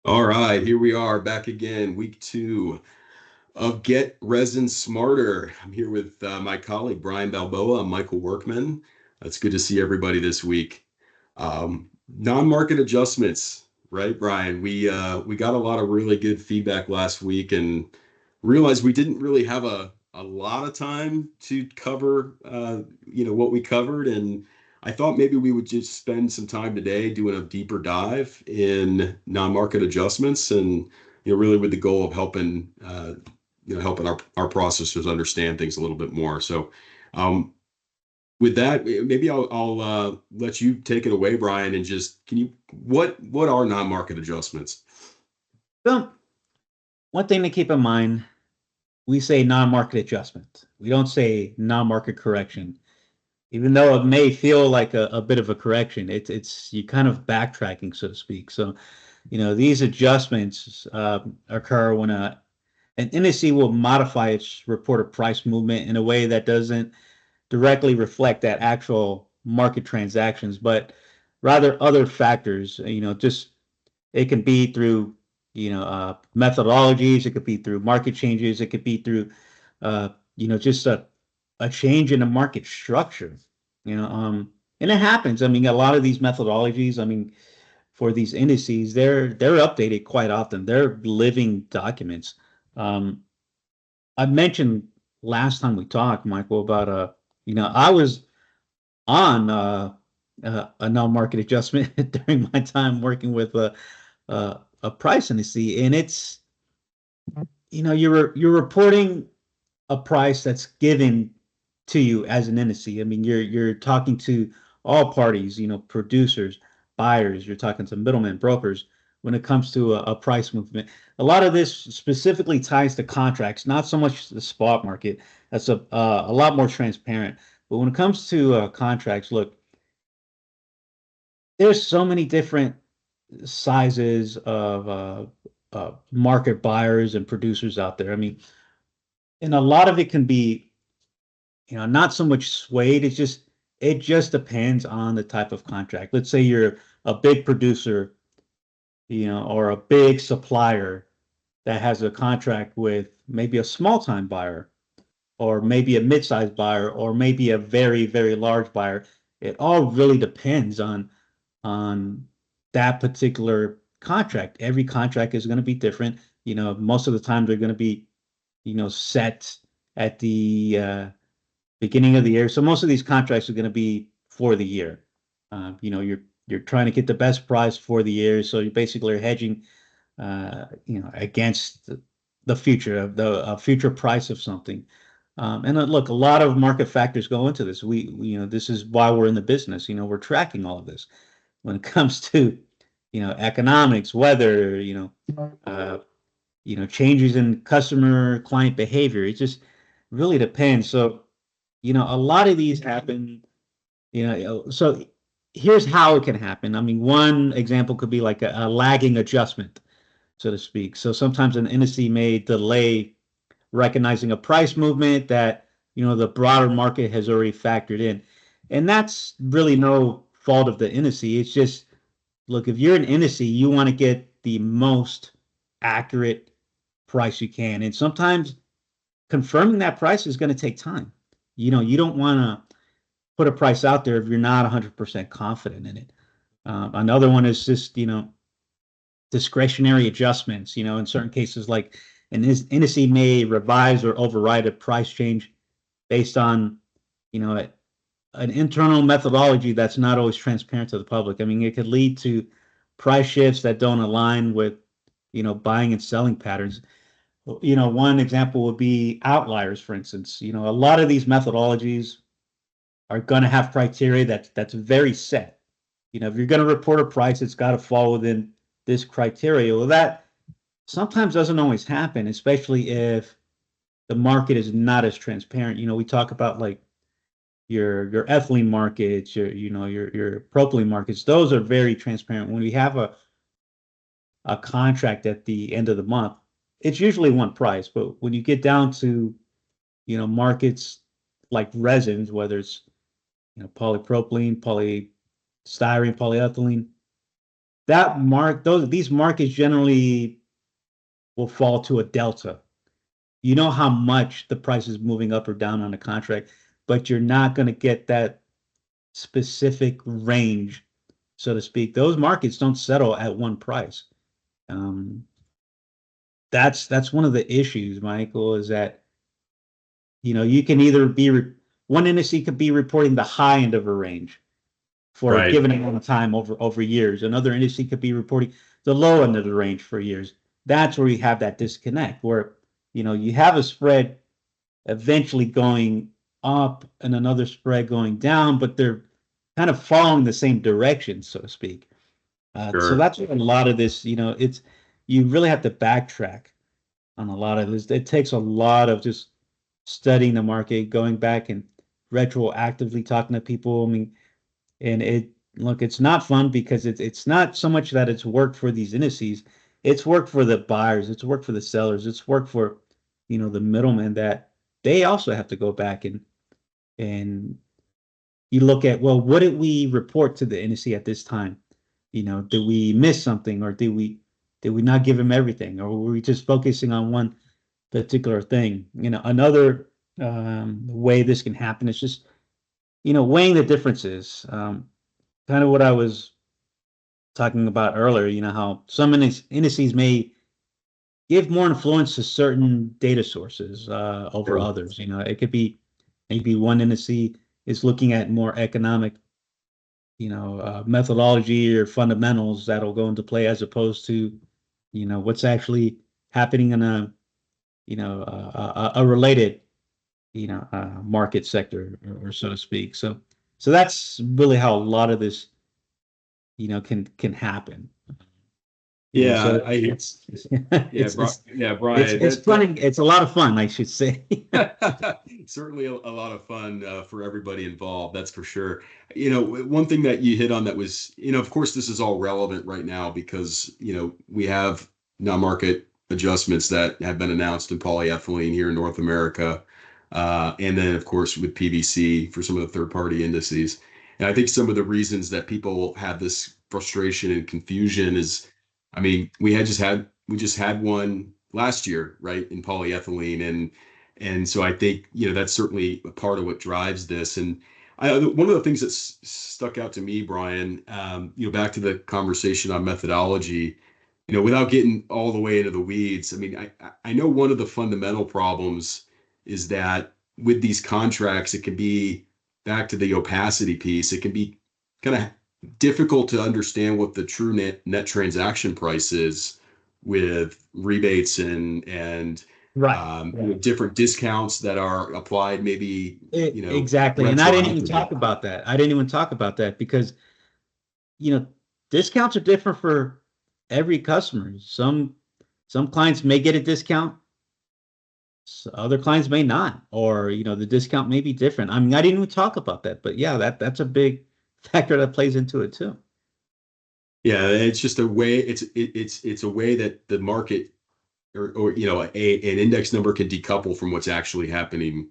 All right, here we are back again, week two of Get Resin Smarter. I'm here with my colleague Brian Balboa and Michael Workman. It's good to see everybody this week. Non-market adjustments, right, Brian? We got a lot of really good feedback last week and realized we didn't really have a lot of time to cover what we covered, and I thought maybe we would just spend some time today doing a deeper dive in non-market adjustments, and really with the goal of helping our processors understand things a little bit more. So with that, maybe I'll let you take it away, Brian, and just can you what are non-market adjustments? So, one thing to keep in mind, we say non-market adjustment. We don't say non-market correction. Even though it may feel like a bit of a correction, it's you kind of backtracking, so to speak. So, these adjustments occur when an indice will modify its reported price movement in a way that doesn't directly reflect that actual market transactions, but rather other factors. Just it can be through methodologies. It could be through market changes. It could be through just a change in the market structure. And it happens. I mean, a lot of these methodologies. I mean, for these indices, they're updated quite often. They're living documents. Um, I mentioned last time we talked, Michael, about I was on a non-market adjustment during my time working with a price indice, and it's you're reporting a price that's given to you as an indice. I mean, you're talking to all parties, producers, buyers. You're talking to middlemen, brokers. When it comes to a price movement, a lot of this specifically ties to contracts, not so much the spot market. That's a lot more transparent. But when it comes to contracts, look, there's so many different sizes of market buyers and producers out there. I mean, and a lot of it can be, not so much swayed. It just depends on the type of contract. Let's say you're a big producer, or a big supplier that has a contract with maybe a small time buyer, or maybe a mid-sized buyer, or maybe a very, very large buyer. It all really depends on that particular contract. Every contract is going to be different. Most of the time they're going to be, set at the beginning of the year. So most of these contracts are going to be for the year. You're trying to get the best price for the year, so you basically are hedging, against the future of the future price of something. And look, a lot of market factors go into this. This is why we're in the business. We're tracking all of this when it comes to, economics, weather, changes in customer client behavior. It just really depends. So, a lot of these happen, so here's how it can happen. I mean, one example could be like a lagging adjustment, so to speak. So sometimes an indice may delay recognizing a price movement that, the broader market has already factored in. And that's really no fault of the indice. It's just, look, if you're an indice, you want to get the most accurate price you can. And sometimes confirming that price is going to take time. You don't want to put a price out there if you're not 100% confident in it. Another one is just, discretionary adjustments. In certain cases, like an indice may revise or override a price change based on, an internal methodology that's not always transparent to the public. I mean, it could lead to price shifts that don't align with, buying and selling patterns. One example would be outliers, for instance. A lot of these methodologies are going to have criteria that's very set. If you're going to report a price, it's got to fall within this criteria. Well, that sometimes doesn't always happen, especially if the market is not as transparent. We talk about like your ethylene markets, your propylene markets. Those are very transparent. When we have a contract at the end of the month, it's usually one price. But when you get down to, markets like resins, whether it's, polypropylene, polystyrene, polyethylene, these markets generally will fall to a delta. You know how much the price is moving up or down on a contract, but you're not going to get that specific range, so to speak. Those markets don't settle at one price. Um, that's one of the issues, Michael, is that you can either be one industry could be reporting the high end of a range for a Right. given amount of time over years. Another industry could be reporting the low end of the range for years. That's where you have that disconnect, where you have a spread eventually going up and another spread going down, but they're kind of following the same direction, so to speak. So Sure. that's what a lot of this, it's you really have to backtrack on a lot of this. It takes a lot of just studying the market, going back and retroactively talking to people. I mean, and it's not fun because it's not so much that it's worked for these indices, it's worked for the buyers, it's worked for the sellers, it's worked for the middlemen that they also have to go back and you look at, well, what did we report to the NSC at this time? Did we miss something, or did we not give him everything, or were we just focusing on one particular thing? Another way this can happen is just weighing the differences. Kind of what I was talking about earlier. How some indices may give more influence to certain data sources over Sure. others. It could be maybe one indice is looking at more economic methodology or fundamentals that'll go into play as opposed to what's actually happening in a related market sector, or so to speak. So that's really how a lot of this can happen. Yeah, So it's yeah, yeah, Brian, it's funny. It's a lot of fun, I should say. certainly a lot of fun for everybody involved, that's for sure. One thing that you hit on that was, of course, this is all relevant right now because, we have non-market adjustments that have been announced in polyethylene here in North America. And then, of course, with PVC for some of the third-party indices. And I think some of the reasons that people have this frustration and confusion is, I mean, we just had one last year, right, in polyethylene, and so I think that's certainly a part of what drives this. And one of the things that's stuck out to me, Brian, back to the conversation on methodology, without getting all the way into the weeds. I mean, I know one of the fundamental problems is that with these contracts, it can be back to the opacity piece. It can be kind of difficult to understand what the true net transaction price is with rebates and Right. Right. different discounts that are applied, maybe Exactly. And I didn't even retroactively. talk about that. I didn't even talk about that because you know discounts are different for every customer. Some clients may get a discount, other clients may not, or the discount may be different. I mean, I didn't even talk about that, but yeah, that's a big factor that plays into it too. Yeah, it's just a way. It's a way that the market or an index number can decouple from what's actually happening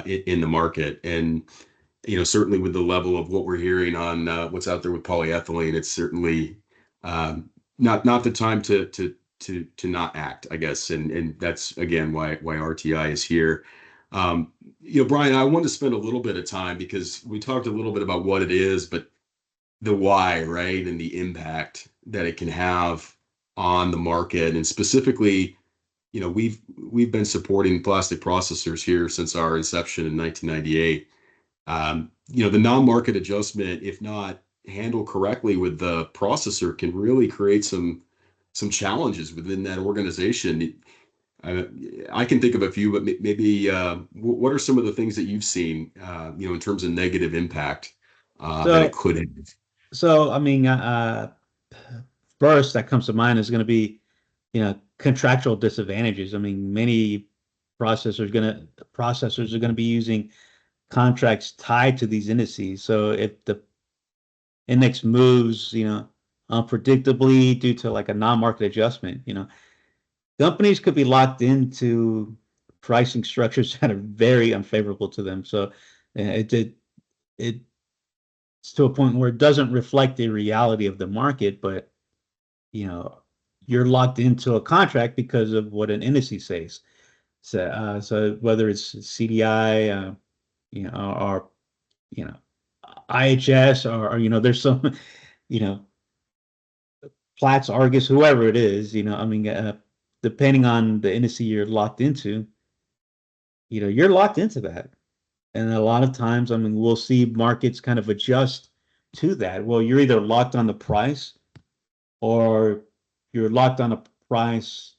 in the market. And certainly with the level of what we're hearing on what's out there with polyethylene, it's certainly not the time to not act, I guess. And that's again why RTI is here. Brian, I wanted to spend a little bit of time because we talked a little bit about what it is, but the why, right, and the impact that it can have on the market, and specifically, we've been supporting plastic processors here since our inception in 1998. The non-market adjustment, if not handled correctly with the processor, can really create some challenges within that organization. I, I can think of a few, but maybe what are some of the things that you've seen, in terms of negative impact that it So, could have? I mean, first that comes to mind is going to be, contractual disadvantages. I mean, many processors are going to be using contracts tied to these indices. So if the index moves, unpredictably due to like a non-market adjustment, companies could be locked into pricing structures that are very unfavorable to them. So it to a point where it doesn't reflect the reality of the market, but you know, you're locked into a contract because of what an indice says. So whether it's CDI, or you know, IHS, or there's some, you know, Platts, Argus, whoever it is, I mean, depending on the indice you're locked into, you're locked into that. And a lot of times, I mean, we'll see markets kind of adjust to that. Well, you're either locked on the price or you're locked on a price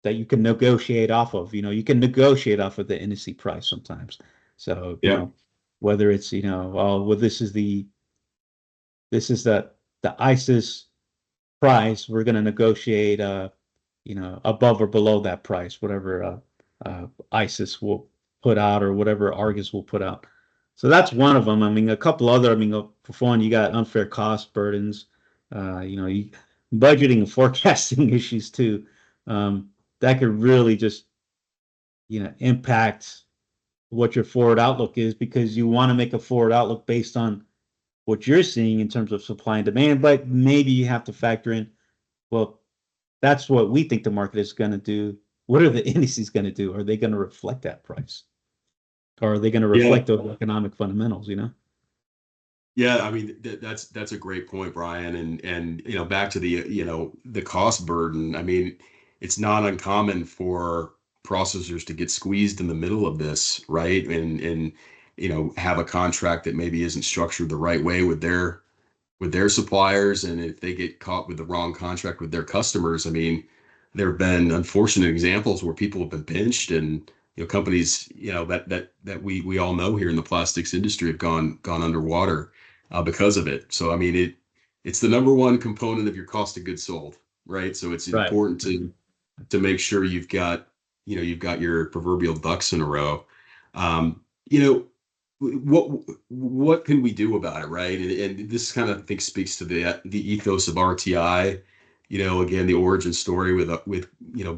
that you can negotiate off of. You can negotiate off of the indice price sometimes. So, Yeah. whether it's, oh, well, this is the ISIS price, we're going to negotiate, above or below that price, whatever ISIS will put out or whatever Argus will put out. So that's one of them. I mean, a couple other. I mean, for one, you got unfair cost burdens, budgeting and forecasting issues too. That could really just impact what your forward outlook is, because you want to make a forward outlook based on what you're seeing in terms of supply and demand, but maybe you have to factor in, well, that's what we think the market is going to do. What are the indices going to do? Are they going to reflect that price? Or are they going to Yeah. reflect those economic fundamentals? Yeah, I mean that's a great point, Brian. And back to the the cost burden. I mean, it's not uncommon for processors to get squeezed in the middle of this, right? And have a contract that maybe isn't structured the right way with their suppliers, and if they get caught with the wrong contract with their customers. I mean, there have been unfortunate examples where people have been pinched, and companies that we all know here in the plastics industry have gone underwater because of it. So I mean, it's the number one component of your cost of goods sold, right? So it's Right. important to make sure you've got your proverbial ducks in a row. You know, what can we do about it, right? And this kind of, I think, speaks to the ethos of RTI. Again, the origin story with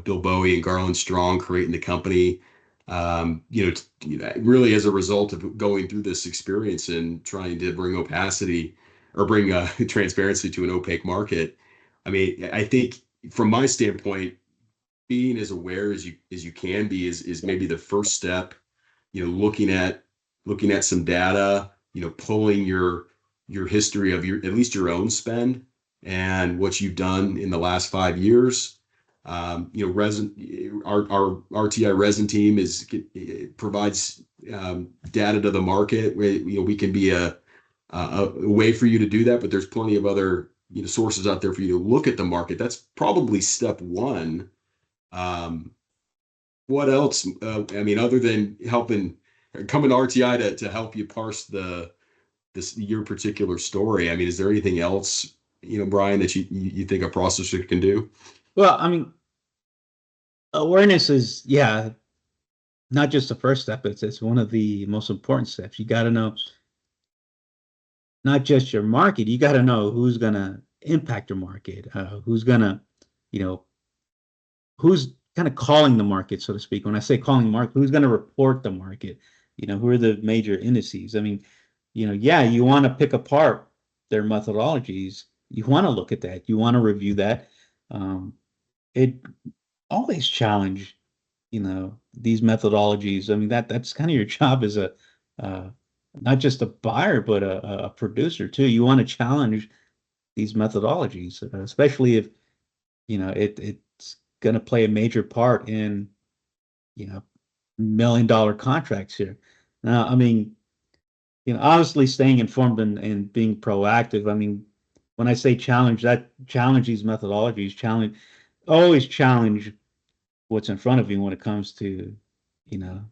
Bill Bowie and Garland Strong creating the company. Really as a result of going through this experience and trying to bring opacity or bring transparency to an opaque market. I mean, I think from my standpoint, being as aware as you can be is maybe the first step. Looking at some data, pulling your history of your, at least your own spend and what you've done in the last 5 years. Resin, our RTI resin team provides data to the market where we can be a way for you to do that, but there's plenty of other sources out there for you to look at the market. That's probably step one. um, what else? I mean, other than coming to RTI to help you parse this your particular story. I mean, is there anything else, Brian, that you think a processor can do? Well, I mean, awareness is, yeah, not just the first step. It's one of the most important steps. You got to know not just your market. You got to know who's going to impact your market, who's going to, you know, who's kind of calling the market, so to speak. When I say calling the market, who's going to report the market? Who are the major indices? I mean, yeah, you want to pick apart their methodologies. You want to look at that. You want to review that. It always challenge, these methodologies. I mean, that's kind of your job as a uh, not just a buyer, but a producer too. You want to challenge these methodologies, especially if it's going to play a major part in $1 million contracts here. Now, I mean, obviously staying informed and being proactive. I mean, when I say challenge, that challenge these methodologies, always challenge what's in front of you when it comes to, you know,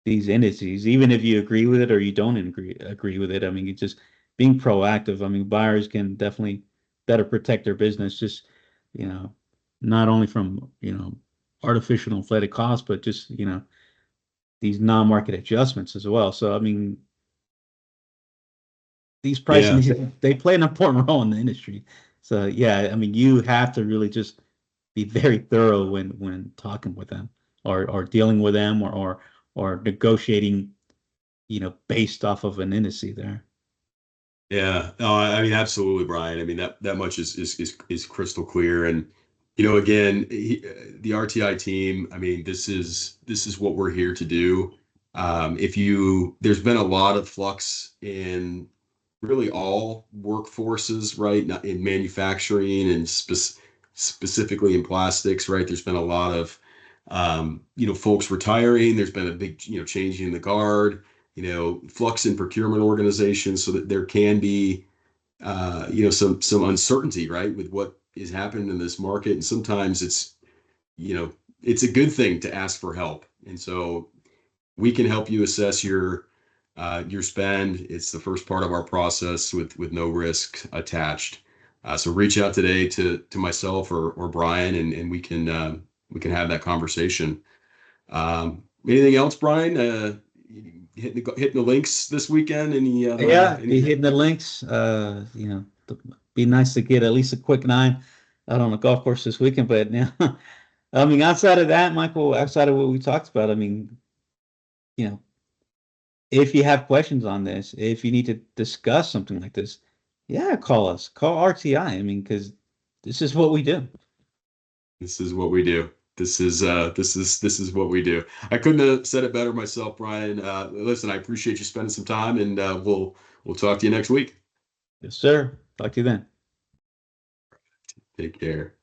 these indices, even if you agree with it or you don't agree with it. I mean, it's just being proactive. I mean, buyers can definitely better protect their business, just, you know, not only from, artificial inflated costs, but just, these non-market adjustments as well. So, I mean, these pricing, Yeah. they play an important role in the industry. So, yeah, I mean, you have to really just be very thorough when talking with them, or dealing with them, or negotiating, based off of an indice there. Yeah, no, I mean, absolutely, Brian. I mean, that much is crystal clear. And again, the RTI team. I mean, this is what we're here to do. There's been a lot of flux in really all workforces, right? Not in manufacturing and specifically in plastics, right? There's been a lot of folks retiring. There's been a big, changing the guard, flux in procurement organizations, so that there can be, some uncertainty, right, with what is happening in this market. And sometimes you know, it's a good thing to ask for help. And so we can help you assess your spend. It's the first part of our process with no risk attached. So reach out today to myself or Brian, and we can have that conversation. Anything else, Brian? Hitting the links this weekend? Yeah, be Anything? hitting the links. Be nice to get at least a quick nine out on the golf course this weekend. But now, I mean, outside of that, Michael, outside of what we talked about, I mean, you know, if you have questions on this, if you need to discuss something like this, yeah, call us, call RTI. I mean, because this is what we do. This is what we do. This is what we do. I couldn't have said it better myself, Brian. Listen, I appreciate you spending some time, and we'll talk to you next week. Yes, sir. Talk to you then. Take care.